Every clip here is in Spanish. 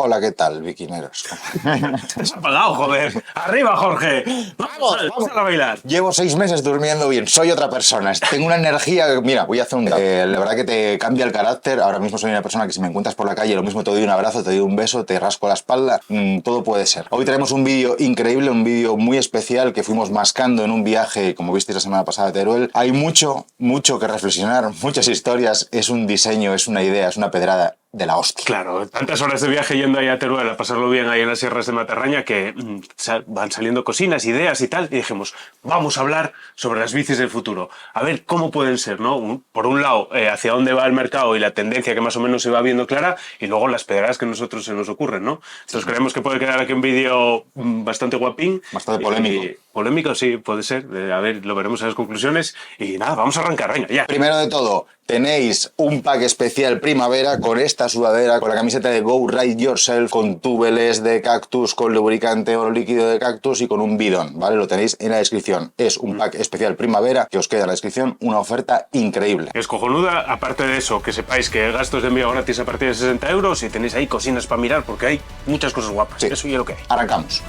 Hola, ¿qué tal, biquineros? Te has apagado, joder. Arriba, Jorge. Vamos a bailar. Llevo 6 meses durmiendo bien, soy otra persona. Tengo una energía. Mira, voy a hacer la verdad que te cambia el carácter. Ahora mismo soy una persona que si me encuentras por la calle, lo mismo te doy un abrazo, te doy un beso, te rasco la espalda. Todo puede ser. Hoy tenemos un vídeo increíble, un vídeo muy especial que fuimos mascando en un viaje, como visteis la semana pasada, a Teruel. Hay mucho que reflexionar, muchas historias. Es un diseño, es una idea, es una pedrada de la hostia. Claro, tantas horas de viaje yendo ahí a Teruel a pasarlo bien ahí en las sierras de Matarraña que van saliendo cocinas, ideas y tal, y dijimos, vamos a hablar sobre las bicis del futuro, a ver cómo pueden ser, ¿no? Por un lado, hacia dónde va el mercado y la tendencia que más o menos se va viendo clara, y luego las pedradas que a nosotros se nos ocurren, ¿no? Entonces creemos que puede quedar aquí un vídeo bastante guapín. Bastante polémico. Polémico, sí, puede ser. A ver, lo veremos en las conclusiones. Y nada, vamos a arrancar, venga, ya. Primero de todo, tenéis un pack especial primavera con esta sudadera, con la camiseta de Go Ride Yourself, con túbeles de cactus, con lubricante oro líquido de cactus y con un bidón, ¿vale? Lo tenéis en la descripción. Es un pack especial primavera que os queda en la descripción, una oferta increíble. Es cojonuda. Aparte de eso, que sepáis que gastos de envío gratis a partir de 60 euros y tenéis ahí cocinas para mirar porque hay muchas cosas guapas. Sí. Eso y lo que hay. Arrancamos.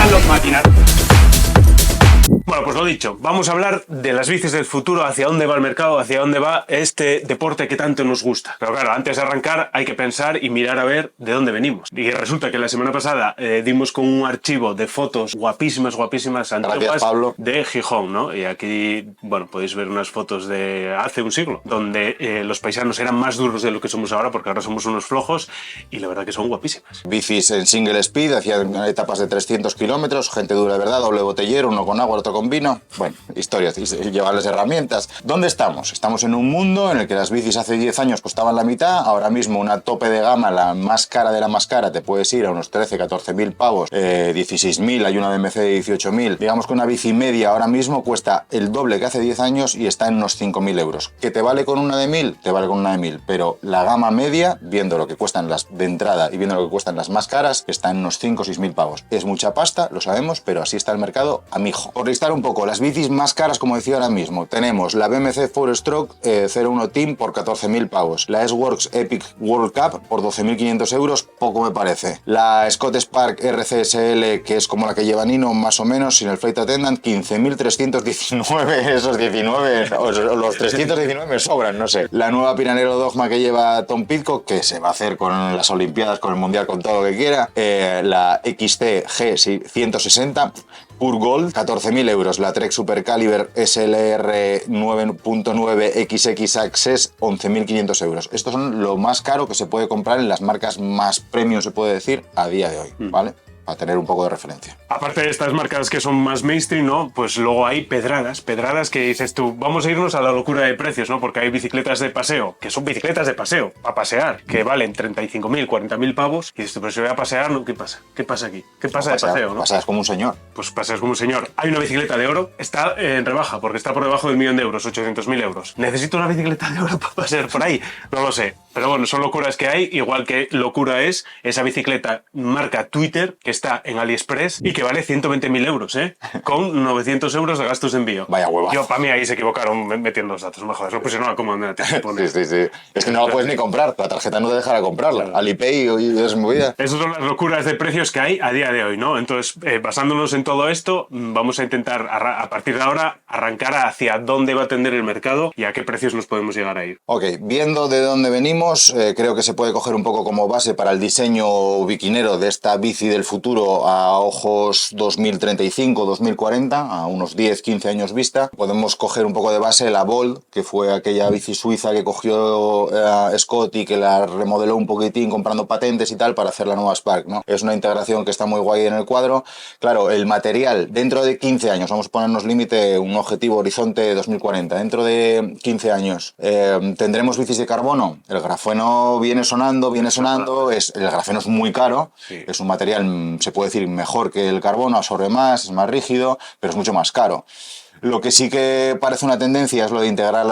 Los máquinas. Bueno, pues lo dicho, vamos a hablar de las bicis del futuro, hacia dónde va el mercado, hacia dónde va este deporte que tanto nos gusta. Pero claro, antes de arrancar hay que pensar y mirar a ver de dónde venimos. Y resulta que la semana pasada dimos con un archivo de fotos guapísimas, antiguas de Gijón, ¿no? Y aquí, bueno, podéis ver unas fotos de hace un siglo, donde los paisanos eran más duros de lo que somos ahora, porque ahora somos unos flojos, y la verdad que son guapísimas. Bicis en single speed, hacían etapas de 300 kilómetros, gente dura de verdad, doble botellero, uno con agua, otro con vino. Bueno, historias, y llevarles herramientas. ¿Dónde estamos? Estamos en un mundo en el que las bicis hace 10 años costaban la mitad. Ahora mismo una tope de gama, la más cara de la más cara, te puedes ir a unos 13, 14.000 pavos, 16.000, hay una BMC de 18.000. Digamos que una bici media ahora mismo cuesta el doble que hace 10 años y está en unos 5.000 euros. ¿Que te vale con una de 1.000? Te vale con una de 1.000, pero la gama media, viendo lo que cuestan las de entrada y viendo lo que cuestan las más caras, está en unos 5 o 6.000 pavos. Es mucha pasta, lo sabemos, pero así está el mercado, amigo. Por listar un poco, las bicis más caras, como decía ahora mismo, tenemos la BMC 4Stroke 01 Team por 14.000 pavos, la S-Works Epic World Cup por 12.500 euros, poco me parece. La Scott Spark RCSL, que es como la que lleva Nino, más o menos, sin el Flight Attendant, 15.319, esos 19, o los 319 me sobran, no sé. La nueva Piranero Dogma que lleva Tom Pidcock, que se va a hacer con las Olimpiadas, con el Mundial, con todo lo que quiera. La XT G 160, Pure Gold, 14.000 euros. La Trek Super Caliber SLR 9.9 XX Access, 11.500 euros. Estos son lo más caro que se puede comprar en las marcas más premium, se puede decir, a día de hoy, ¿vale? Para tener un poco de referencia. Aparte de estas marcas que son más mainstream, ¿no? Pues luego hay pedradas que dices tú, vamos a irnos a la locura de precios, ¿no? Porque hay bicicletas de paseo, que son bicicletas de paseo, para pasear, que valen 35.000, 40.000 pavos, y dices tú, pero si voy a pasear, ¿no? ¿Qué pasa? ¿Qué pasa aquí? ¿Qué pasa de paseo, no? Paseas como un señor. Pues paseas como un señor. Hay una bicicleta de oro, está en rebaja, porque está por debajo del 1.000.000 de euros, 800.000 euros. ¿Necesito una bicicleta de oro para pasear por ahí? No lo sé. Pero bueno, son locuras que hay, igual que locura es esa bicicleta marca Twitter, que está en AliExpress, y que vale 120.000 euros, ¿eh? Con 900 euros de gastos de envío. Vaya hueva. Yo, para mí, ahí se equivocaron metiendo los datos. No me jodas, lo pusieron a cómo te pones. Sí. Es que no la puedes ni comprar. La tarjeta no te dejará comprarla. Claro. Alipay y es movida. Esas son las locuras de precios que hay a día de hoy, ¿no? Entonces, basándonos en todo esto, vamos a intentar, a partir de ahora, arrancar hacia dónde va a tender el mercado y a qué precios nos podemos llegar a ir. Ok, viendo de dónde venimos, creo que se puede coger un poco como base para el diseño biquinero de esta bici del futuro a ojos 2035, 2040, a unos 10, 15 años vista. Podemos coger un poco de base la Bold, que fue aquella bici suiza que cogió Scott y que la remodeló un poquitín comprando patentes y tal para hacer la nueva Spark, ¿no? Es una integración que está muy guay en el cuadro. Claro, el material, dentro de 15 años, vamos a ponernos límite, un objetivo horizonte 2040, dentro de 15 años, ¿tendremos bicis de carbono? El grafeno viene sonando, el grafeno es muy caro, sí. Es un material, se puede decir, mejor que el carbono, absorbe más, es más rígido, pero es mucho más caro. Lo que sí que parece una tendencia es lo de integrar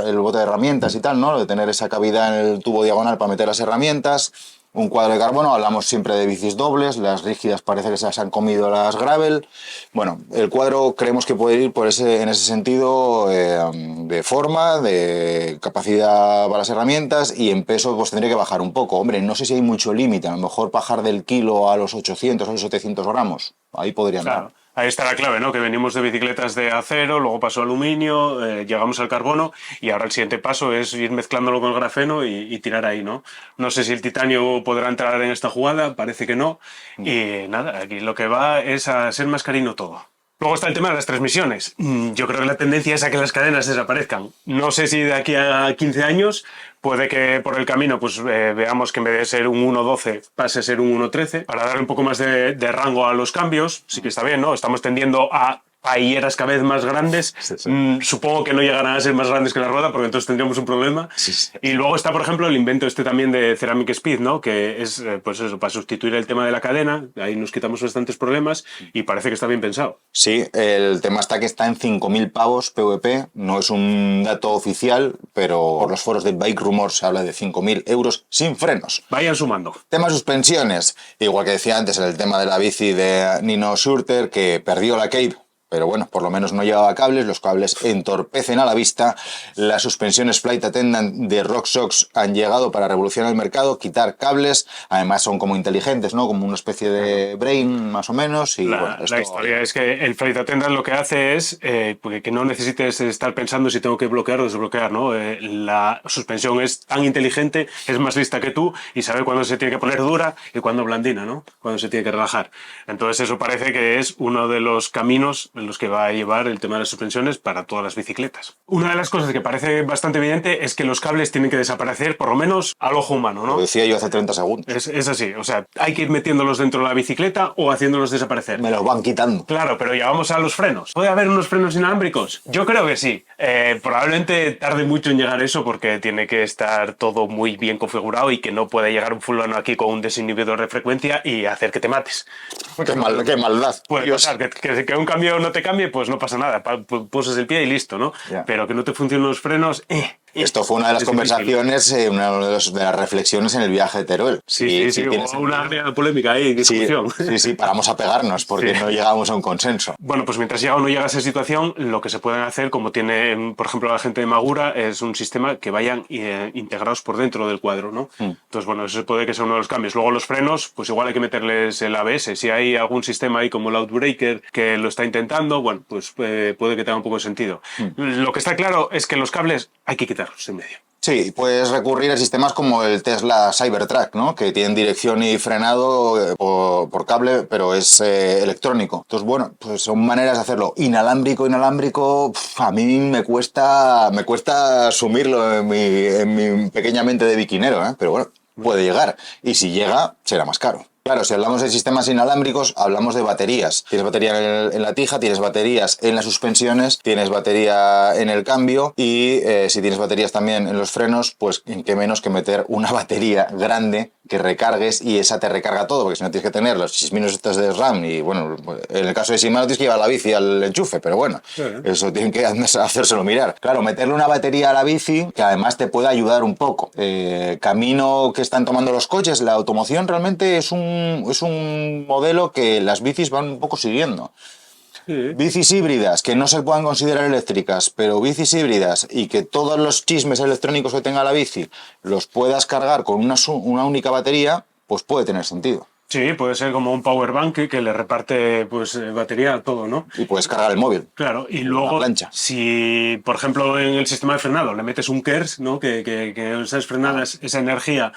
el bote de herramientas y tal, ¿no? Lo de tener esa cavidad en el tubo diagonal para meter las herramientas. Un cuadro de carbono, hablamos siempre de bicis dobles, las rígidas parece que se las han comido las gravel. Bueno, el cuadro creemos que puede ir en ese sentido de forma, de capacidad para las herramientas, y en peso pues tendría que bajar un poco. Hombre, no sé si hay mucho límite, a lo mejor bajar del kilo a los 800 o los 700 gramos, ahí podría andar. Claro. Ahí está la clave, ¿no? Que venimos de bicicletas de acero, luego pasó a aluminio, llegamos al carbono y ahora el siguiente paso es ir mezclándolo con el grafeno y tirar ahí, ¿no? No sé si el titanio podrá entrar en esta jugada, parece que no. Y nada, aquí lo que va es a ser más carino todo. Luego está el tema de las transmisiones. Yo creo que la tendencia es a que las cadenas desaparezcan. No sé si de aquí a 15 años puede que por el camino pues veamos que en vez de ser un 1.12 pase a ser un 1.13 para dar un poco más de rango a los cambios. Sí que está bien, ¿no? Estamos tendiendo a hieras cada vez más grandes. Sí. Supongo que no llegarán a ser más grandes que la rueda porque entonces tendríamos un problema. Sí. Y luego está, por ejemplo, el invento también de Ceramic Speed, ¿no? Que es, pues eso, para sustituir el tema de la cadena. Ahí nos quitamos bastantes problemas y parece que está bien pensado. Sí, el tema está que está en 5.000 pavos PVP. No es un dato oficial, pero por los foros de Bike Rumors se habla de 5.000 euros sin frenos. Vayan sumando. Tema suspensiones. Igual que decía antes, el tema de la bici de Nino Schurter, que perdió la Cape. Pero bueno, por lo menos no llevaba cables, los cables entorpecen a la vista. Las suspensiones Flight Attendant de RockShox han llegado para revolucionar el mercado, quitar cables, además son como inteligentes, ¿no? Como una especie de brain, más o menos. Y la historia es que el Flight Attendant lo que hace es que no necesites estar pensando si tengo que bloquear o desbloquear, ¿no? La suspensión es tan inteligente, es más lista que tú y sabe cuándo se tiene que poner dura y cuándo blandina, ¿no? Cuándo se tiene que relajar. Entonces eso parece que es uno de los caminos en los que va a llevar el tema de las suspensiones para todas las bicicletas. Una de las cosas que parece bastante evidente es que los cables tienen que desaparecer, por lo menos al ojo humano, ¿no? Lo decía yo hace 30 segundos. Es así, o sea, hay que ir metiéndolos dentro de la bicicleta o haciéndolos desaparecer. Me los van quitando. Claro, pero ya vamos a los frenos. ¿Puede haber unos frenos inalámbricos? Yo creo que sí. Probablemente tarde mucho en llegar a eso porque tiene que estar todo muy bien configurado y que no puede llegar un fulano aquí con un desinhibidor de frecuencia y hacer que te mates. Qué maldad. Puede pasar, que un cambio no te cambie, pues no pasa nada, poses el pie y listo, ¿no? Yeah. Pero que no te funcionen los frenos... Esto fue una de las conversaciones, una de las reflexiones en el viaje de Teruel. Sí, hubo una área polémica ahí, discusión. Sí, paramos a pegarnos porque no llegábamos a un consenso. Bueno, pues mientras llega o no llega a esa situación, lo que se pueden hacer, como tiene, por ejemplo, la gente de Magura, es un sistema que vayan integrados por dentro del cuadro, ¿no? Entonces, bueno, eso puede que sea uno de los cambios. Luego los frenos, pues igual hay que meterles el ABS. Si hay algún sistema ahí como el Outbreaker que lo está intentando, bueno, pues puede que tenga un poco de sentido. Lo que está claro es que los cables hay que quitarlos en medio. Sí, puedes recurrir a sistemas como el Tesla Cybertruck, ¿no? Que tienen dirección y frenado por cable, pero es electrónico. Entonces, bueno, pues son maneras de hacerlo. Inalámbrico, a mí me cuesta asumirlo en mi pequeña mente de biquinero, ¿eh? Pero bueno, puede llegar. Y si llega, será más caro. Claro, si hablamos de sistemas inalámbricos, hablamos de baterías. Tienes batería en la tija, tienes baterías en las suspensiones, tienes batería en el cambio y si tienes baterías también en los frenos, pues en qué menos que meter una batería grande que recargues y esa te recarga todo, porque si no tienes que tener los chisminos estos de RAM y bueno, en el caso de Shimano tienes que llevar la bici al enchufe, pero bueno, eso tienen que hacérselo mirar. Claro, meterle una batería a la bici que además te puede ayudar un poco. Camino que están tomando los coches, la automoción realmente es un modelo que las bicis van un poco siguiendo. Sí. Bicis híbridas que no se puedan considerar eléctricas, pero bicis híbridas y que todos los chismes electrónicos que tenga la bici los puedas cargar con una única batería, pues puede tener sentido. Sí, puede ser como un power bank que le reparte pues batería a todo, ¿no? Y puedes cargar el móvil. Claro, y luego si, por ejemplo, en el sistema de frenado le metes un KERS, ¿no? Que esas frenadas, esa energía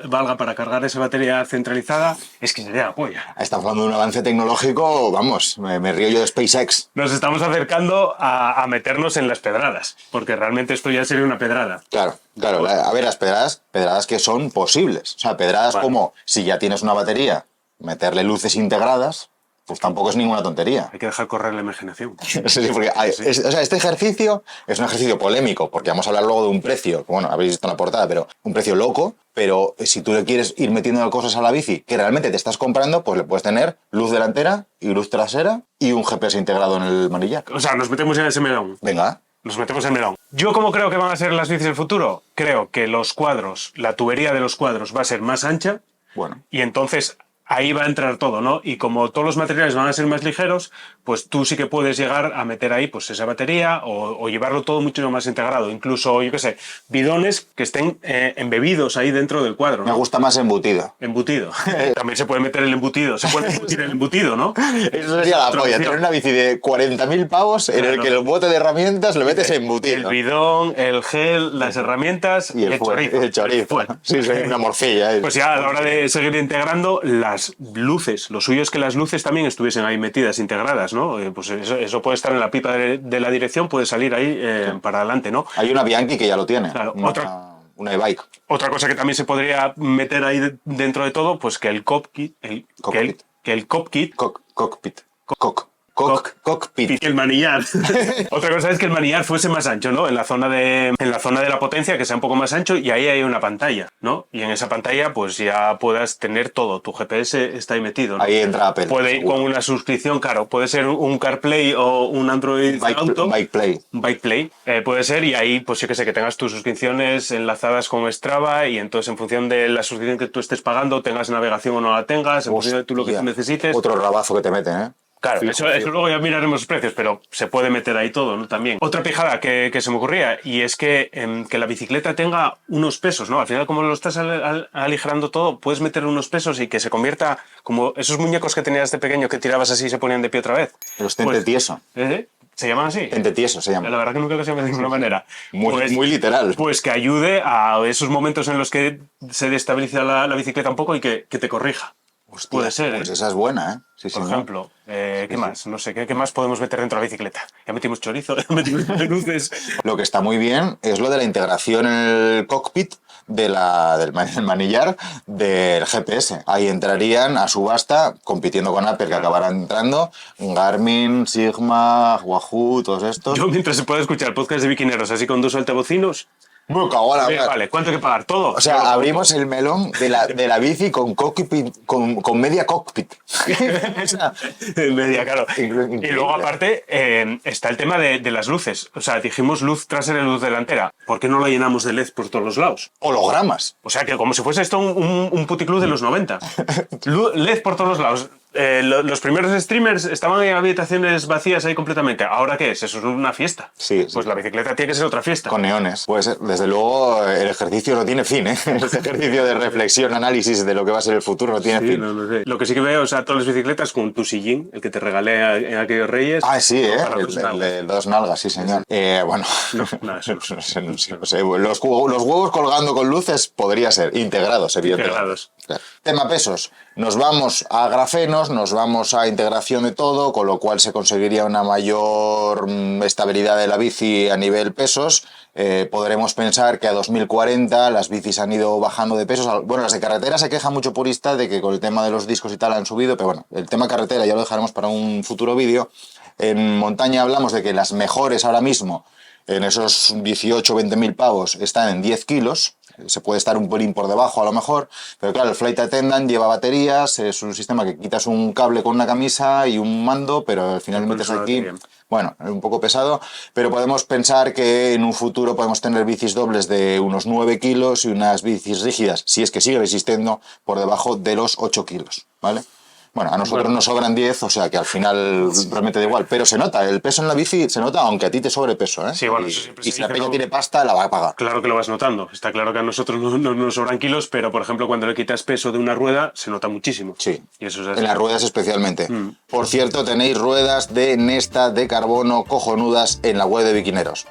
valga para cargar esa batería centralizada, es que sería la polla. Estamos hablando de un avance tecnológico, vamos, me río yo de SpaceX. Nos estamos acercando a meternos en las pedradas, porque realmente esto ya sería una pedrada. Claro. A ver, las pedradas que son posibles. O sea, pedradas como, si ya tienes una batería, meterle luces integradas, pues tampoco es ninguna tontería. Hay que dejar correr la imaginación. Sí, porque este ejercicio es un ejercicio polémico, porque vamos a hablar luego de un precio, bueno, habéis visto en la portada, pero un precio loco, pero si tú le quieres ir metiendo cosas a la bici que realmente te estás comprando, pues le puedes tener luz delantera y luz trasera y un GPS integrado en el manillar. O sea, nos metemos en ese melón. Venga. Nos metemos en melón. ¿Yo cómo creo que van a ser las bicis del futuro? Creo que los cuadros, la tubería de los cuadros va a ser más ancha, Bueno. Y entonces ahí va a entrar todo, ¿no? Y como todos los materiales van a ser más ligeros, pues tú sí que puedes llegar a meter ahí pues esa batería o llevarlo todo mucho más integrado. Incluso, yo qué sé, bidones que estén embebidos ahí dentro del cuadro, Me ¿no? gusta más embutido. Embutido. También se puede meter el embutido. Se puede embutir el embutido, ¿no? Eso sería la polla, tener una bici de 40.000 pavos en el que el bote de herramientas lo metes embutido. El bidón, el gel, las herramientas Y el chorizo. El chorizo. Bueno. Sí, sí, una morcilla. Pues ya a la hora de seguir integrando las luces, lo suyo es que las luces también estuviesen ahí metidas, integradas, ¿no? Pues eso puede estar en la pipa de la dirección, puede salir ahí para adelante, ¿no? Hay una Bianchi que ya lo tiene. Claro, Una e-bike. Otra cosa que también se podría meter ahí dentro de todo, pues que el cockpit, Cockpit. y el manillar. Otra cosa es que el manillar fuese más ancho, ¿no? En la zona de la potencia, que sea un poco más ancho, y ahí hay una pantalla, ¿no? Y en esa pantalla, pues ya puedas tener todo. Tu GPS está ahí metido, ¿no? Ahí entra Apple. Puede ir con una suscripción, claro. Puede ser un CarPlay o un Android Auto. Bike Play. Bike Play, puede ser, y ahí, pues yo que sé, que tengas tus suscripciones enlazadas con Strava, y entonces en función de la suscripción que tú estés pagando, tengas navegación o no la tengas, en función de tú lo que tú necesites. Otro rabazo que te meten, ¿eh? Claro, Fijo, eso fijo. luego ya miraremos los precios, pero se puede meter ahí todo, ¿no? También. Otra pijada que se me ocurría, y es que la bicicleta tenga unos pesos, ¿no? Al final, como lo estás aligerando todo, puedes meter unos pesos y que se convierta como esos muñecos que tenías de pequeño que tirabas así y se ponían de pie otra vez. Los tente tieso. ¿Se llaman así? Tente tieso se llama. La verdad que nunca lo llamé de ninguna manera. Muy literal. Pues que ayude a esos momentos en los que se destabiliza la bicicleta un poco y que te corrija. Hostia, puede ser, Pues ¿eh? esa es buena, ¿eh? Sí, Por sí, ejemplo, ¿qué más? No sé, ¿qué más podemos meter dentro de la bicicleta? Ya metimos chorizo, ya metimos luces. Lo que está muy bien es lo de la integración en el cockpit del manillar del GPS. Ahí entrarían a subasta, compitiendo con Apple, que acabarán entrando, Garmin, Sigma, Wahoo, todos estos. Yo, mientras se pueda escuchar podcast de bikineros así con dos altavocinos, Me cago en la mar. vale, ¿cuánto hay que pagar? ¿Todo? O sea, abrimos el melón de la bici con cockpit, con media cockpit. O sea, Media, claro. Increíble. Y luego, aparte, está el tema de las luces. O sea, dijimos luz trasera y luz delantera. ¿Por qué no la llenamos de LED por todos los lados? hologramas. O sea, que como si fuese esto un puticlub de los 90. LED por todos los lados. Los primeros streamers estaban en habitaciones vacías ahí completamente. ¿Ahora qué es? Eso es una fiesta. Sí, Pues sí. la bicicleta tiene que ser otra fiesta. Con neones. Pues desde luego el ejercicio no tiene fin, ¿eh? Este ejercicio de reflexión, análisis de lo que va a ser el futuro no tiene Sí, fin. no sé. Lo que sí que veo, o sea, todas las bicicletas con tu sillín, el que te regalé en aquellos Reyes. Ah, sí, ¿eh? Para tus El nalgas. de dos nalgas, sí, señor. Bueno, No, eso no. no sé. Los huevos colgando con luces podría ser, integrados, evidentemente. Integrados. Claro. Tema pesos. Nos vamos a grafenos, nos vamos a integración de todo, con lo cual se conseguiría una mayor estabilidad de la bici a nivel pesos. Podremos pensar que a 2040 las bicis han ido bajando de pesos. Bueno, las de carretera se queja mucho purista de que con el tema de los discos y tal han subido, pero bueno, el tema carretera ya lo dejaremos para un futuro vídeo. En montaña hablamos de que las mejores ahora mismo, en esos 18 o 20 mil pavos, están en 10 kilos. Se puede estar un pelín por debajo a lo mejor, pero claro, el Flight Attendant lleva baterías, es un sistema que quitas un cable con una camisa y un mando, pero al final metes aquí... Bueno, es un poco pesado, pero podemos pensar que en un futuro podemos tener bicis dobles de unos 9 kilos y unas bicis rígidas, si es que sigue resistiendo, por debajo de los 8 kilos, ¿vale? Bueno, a nosotros nos sobran 10, o sea que al final realmente da igual. Pero se nota, el peso en la bici se nota aunque a ti te sobre peso, ¿eh? Sí, bueno, eso siempre se y si la dice, peña ¿no? tiene pasta, la va a pagar. Claro que lo vas notando. Está claro que a nosotros no nos sobran kilos, pero por ejemplo, cuando le quitas peso de una rueda, se nota muchísimo. Sí, Y eso es así. en las ruedas especialmente. Por cierto, tenéis ruedas de Nesta de carbono cojonudas en la web de Bikineros.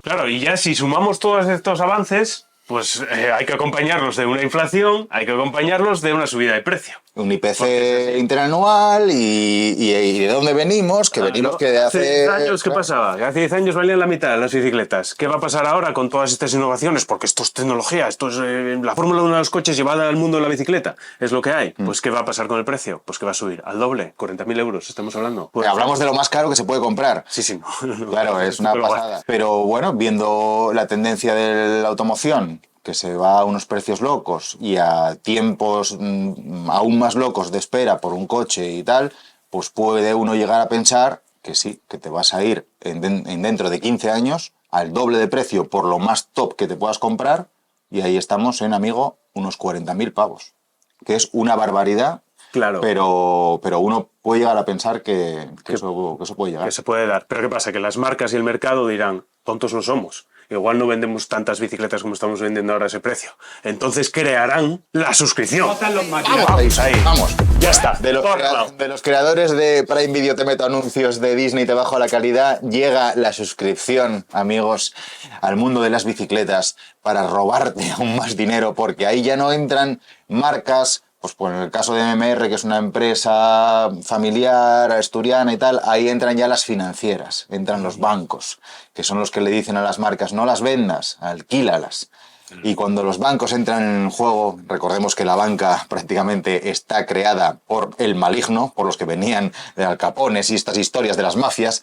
Claro, y ya si sumamos todos estos avances, pues hay que acompañarlos de una inflación, hay que acompañarlos de una subida de precio. Un IPC interanual y de dónde venimos, que venimos que de hace 10 años, ¿qué claro. pasaba? Que hace 10 años valían la mitad las bicicletas. ¿Qué va a pasar ahora con todas estas innovaciones? Porque esto es tecnología, esto es la Fórmula 1 de los coches llevada al mundo de la bicicleta. Es lo que hay. Pues ¿qué va a pasar con el precio? Pues que va a subir al doble, 40.000 euros, estamos hablando. Pues, Hablamos de lo más caro que se puede comprar. Sí, no. Claro, es una Pero bueno. pasada. Pero bueno, viendo la tendencia de la automoción, que se va a unos precios locos y a tiempos aún más locos de espera por un coche y tal, pues puede uno llegar a pensar que sí, que te vas a ir dentro de 15 años al doble de precio por lo más top que te puedas comprar y ahí estamos en, amigo, unos 40.000 pavos. que es una barbaridad. Claro. Pero uno puede llegar a pensar que eso puede llegar. Que se puede dar. Pero ¿qué pasa? Que las marcas y el mercado dirán, tontos no somos. Igual no vendemos tantas bicicletas como estamos vendiendo ahora a ese precio. Entonces crearán la suscripción. Vamos, ahí. Vamos. Ya está. De los creadores de Prime Video te meto anuncios de Disney, te bajo la calidad, llega la suscripción, amigos, al mundo de las bicicletas para robarte aún más dinero, porque ahí ya no entran marcas. Pues en el caso de MMR, que es una empresa familiar, asturiana y tal, ahí entran ya las financieras, entran los bancos, que son los que le dicen a las marcas, no las vendas, alquílalas. Y cuando los bancos entran en juego, recordemos que la banca prácticamente está creada por el maligno, por los que venían de Al Capones y estas historias de las mafias.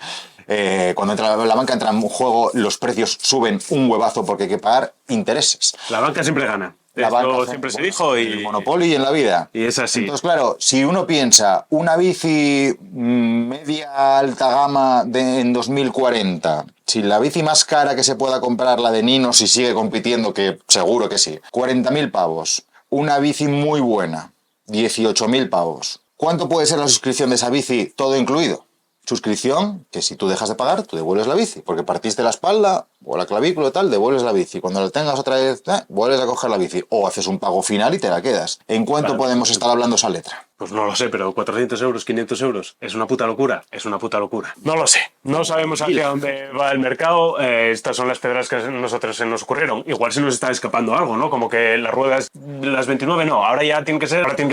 Cuando la banca entra en juego, los precios suben un huevazo porque hay que pagar intereses. La banca siempre gana. Esto siempre se dijo. Y el monopolio y en la vida. Y es así. Entonces, claro, si uno piensa una bici media alta gama en 2040, si la bici más cara que se pueda comprar, la de Nino, si sigue compitiendo, que seguro que sí, 40.000 pavos. Una bici muy buena, 18.000 pavos. ¿Cuánto puede ser la suscripción de esa bici, todo incluido? Suscripción que si tú dejas de pagar, tú devuelves la bici, porque partiste la espalda o la clavícula y tal, devuelves la bici. Cuando la tengas otra vez, vuelves a coger la bici. O haces un pago final y te la quedas. ¿En cuánto podemos estar hablando esa letra? Pues no lo sé, pero 400 euros, 500 euros, ¿es una puta locura? Es una puta locura. No lo sé. No sabemos hacia dónde va el mercado. Estas son las pedras que a nosotros se nos ocurrieron. Igual se nos está escapando algo, ¿no? Como que las ruedas, las 29 no, ahora tienen que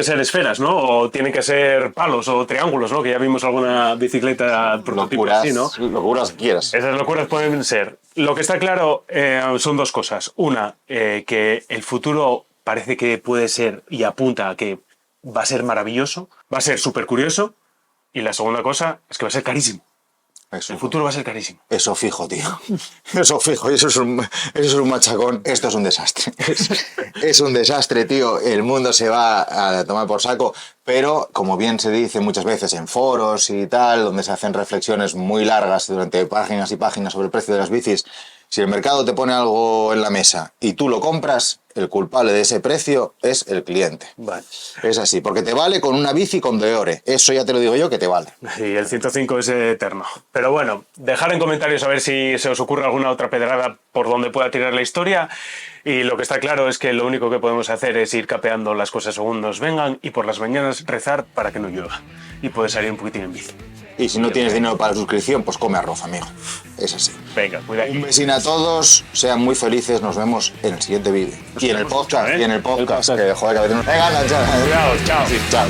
ser esferas, ¿no? O tienen que ser palos o triángulos, ¿no? Que ya vimos alguna bicicleta prototipo así, ¿no? Locuras que quieras. Esas locuras pueden ser. Lo que está claro son dos cosas. Una, que el futuro parece que puede ser y apunta a que va a ser maravilloso, va a ser súper curioso, y la segunda cosa es que va a ser carísimo. El futuro va a ser carísimo. Eso fijo, tío. Eso fijo. Y eso es un machacón. Esto es un desastre. Es un desastre, tío. El mundo se va a tomar por saco. Pero, como bien se dice muchas veces en foros y tal, donde se hacen reflexiones muy largas durante páginas y páginas sobre el precio de las bicis, si el mercado te pone algo en la mesa y tú lo compras, el culpable de ese precio es el cliente. Vale. Es así, porque te vale con una bici con Deore. Eso ya te lo digo yo que te vale. Y el 105 es eterno. Pero bueno, dejar en comentarios a ver si se os ocurre alguna otra pedrada por donde pueda tirar la historia. Y lo que está claro es que lo único que podemos hacer es ir capeando las cosas según nos vengan y por las mañanas rezar para que no llueva. Y poder salir un poquitín en bici. Y si no tienes dinero para la suscripción, pues come arroz, amigo. Es así. Venga, cuidado. Un besín a todos, sean muy felices, nos vemos en el siguiente vídeo. Y en el podcast, que joder, que a veces no... Venga, anda, chao. Cuidado, chao. Sí, chao.